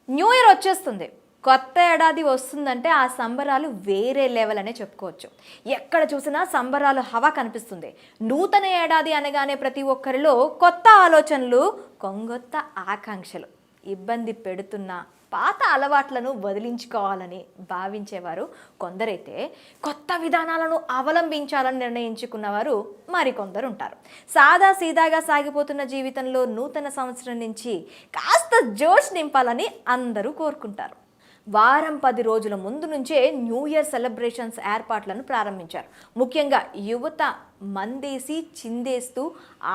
New year వచ్చేస్తుంది. కొత్త ఏడాది వస్తుందంటే ఆ సంబరాలు వేరే లెవెల్ అనే చెప్పుకోవచ్చు. ఎక్కడ చూసినా సంబరాలు హవా కనిపిస్తుంది. నూతన ఏడాది అనగానే ప్రతి ఒక్కరిలో కొత్త ఆలోచనలు, కొంగొత్త ఆకాంక్షలు. ఇబ్బంది పెడుతున్న పాత అలవాట్లను వదిలించుకోవాలని భావించేవారు కొందరైతే, కొత్త విధానాలను అవలంబించాలని నిర్ణయించుకున్నవారు మరికొందరు ఉంటారు. సాదా సీదాగా సాగిపోతున్న జీవితంలో నూతన సంవత్సరం నుంచి కాస్త జోష్ నింపాలని అందరూ కోరుకుంటారు. వారం 10 రోజుల ముందు నుంచే న్యూ ఇయర్ సెలబ్రేషన్స్ ఏర్పాట్లను ప్రారంభించారు. ముఖ్యంగా యువత మందేసి చిందేస్తూ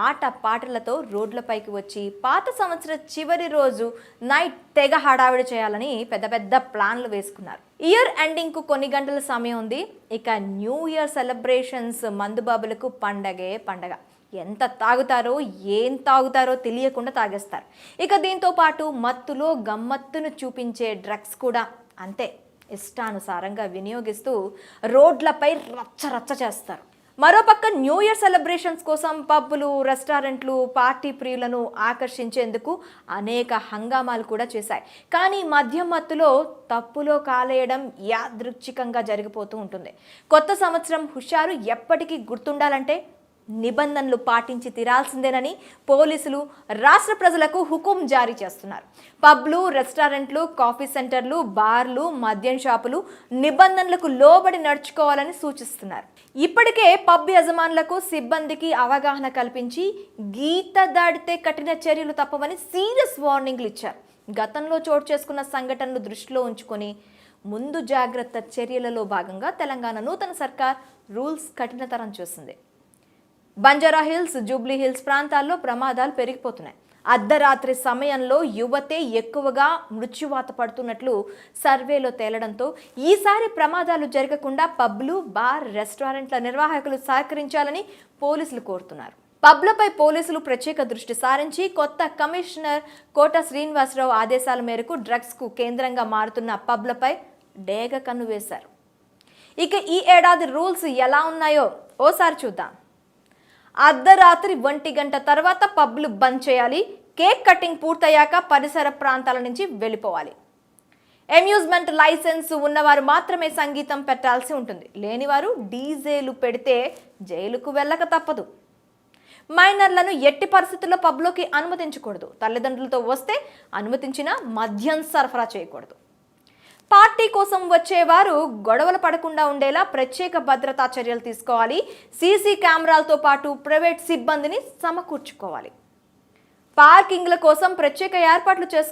ఆట పాటలతో రోడ్లపైకి వచ్చి పాత సంవత్సర చివరి రోజు నైట్ తెగ హడావిడి చేయాలని పెద్ద పెద్ద ప్లాన్లు వేసుకున్నారు. ఇయర్ ఎండింగ్కు కొన్ని గంటల సమయం ఉంది. ఇక న్యూ ఇయర్ సెలబ్రేషన్స్ మందుబాబులకు పండగే పండగ. ఎంత తాగుతారో ఏం తాగుతారో తెలియకుండా తాగేస్తారు. ఇక దీంతో పాటు మత్తులో గమ్మత్తును చూపించే డ్రగ్స్ కూడా అంతే ఇష్టానుసారంగా వినియోగిస్తూ రోడ్లపై రచ్చ చేస్తారు. మరోపక్క న్యూ ఇయర్ సెలబ్రేషన్స్ కోసం పబ్బులు, రెస్టారెంట్లు పార్టీ ప్రియులను ఆకర్షించేందుకు అనేక హంగామాలు కూడా చేశాయి. కానీ మద్యం మత్తులో తప్పులో కాలేయడం యాదృచ్ఛికంగా జరిగిపోతూ ఉంటుంది. కొత్త సంవత్సరం హుషారు ఎప్పటికీ గుర్తుండాలంటే నిబంధనలు పాటించి తీరాల్సిందేనని పోలీసులు రాష్ట్ర ప్రజలకు హుకుం జారీ చేస్తున్నారు. పబ్లు, రెస్టారెంట్లు, కాఫీ సెంటర్లు, బార్లు, మద్యం షాపులు నిబంధనలకు లోబడి నడుచుకోవాలని సూచిస్తున్నారు. ఇప్పటికే పబ్ యజమానులకు, సిబ్బందికి అవగాహన కల్పించి గీత దాటితే కఠిన చర్యలు తప్పవని సీరియస్ వార్నింగ్లు ఇచ్చారు. గతంలో చోటు చేసుకున్న సంఘటనలు దృష్టిలో ఉంచుకొని ముందు జాగ్రత్త చర్యలలో భాగంగా తెలంగాణ నూతన సర్కార్ రూల్స్ కఠినతరం చేసింది. బంజారా హిల్స్, జూబ్లీ హిల్స్ ప్రాంతాల్లో ప్రమాదాలు పెరిగిపోతున్నాయి. అర్ధరాత్రి సమయంలో యువతే ఎక్కువగా మృత్యువాత పడుతున్నట్లు సర్వేలో తేలడంతో ఈసారి ప్రమాదాలు జరగకుండా పబ్లు, బార్, రెస్టారెంట్ల నిర్వాహకులు సహకరించాలని పోలీసులు కోరుతున్నారు. పబ్లపై పోలీసులు ప్రత్యేక దృష్టి సారించి కొత్త కమిషనర్ కోట శ్రీనివాసరావు ఆదేశాల మేరకు డ్రగ్స్కు కేంద్రంగా మారుతున్న పబ్లపై డేగ కన్ను వేశారు. ఇక ఈ ఏడాది రూల్స్ ఎలా ఉన్నాయో ఓసారి చూద్దాం. అర్ధరాత్రి 1 గంట తర్వాత పబ్లు బంద్ చేయాలి. కేక్ కటింగ్ పూర్తయ్యాక పరిసర ప్రాంతాల నుంచి వెళ్ళిపోవాలి. అమ్యూజ్మెంట్ లైసెన్స్ ఉన్నవారు మాత్రమే సంగీతం పెట్టాల్సి ఉంటుంది. లేనివారు డీజేలు పెడితే జైలుకు వెళ్ళక తప్పదు. మైనర్లను ఎట్టి పరిస్థితుల్లో పబ్లోకి అనుమతించకూడదు. తల్లిదండ్రులతో వస్తే అనుమతించినా మద్యం సరఫరా చేయకూడదు. పార్టీ కోసం వచ్చేవారు గొడవలు పడకుండా ఉండేలా ప్రత్యేక భద్రతా చర్యలు తీసుకోవాలి. సీసీ కెమెరాలతో పాటు ప్రైవేట్ సిబ్బందిని సమకూర్చుకోవాలి. పార్కింగ్ల కోసం ప్రత్యేక ఏర్పాట్లు చేసుకోవాలి.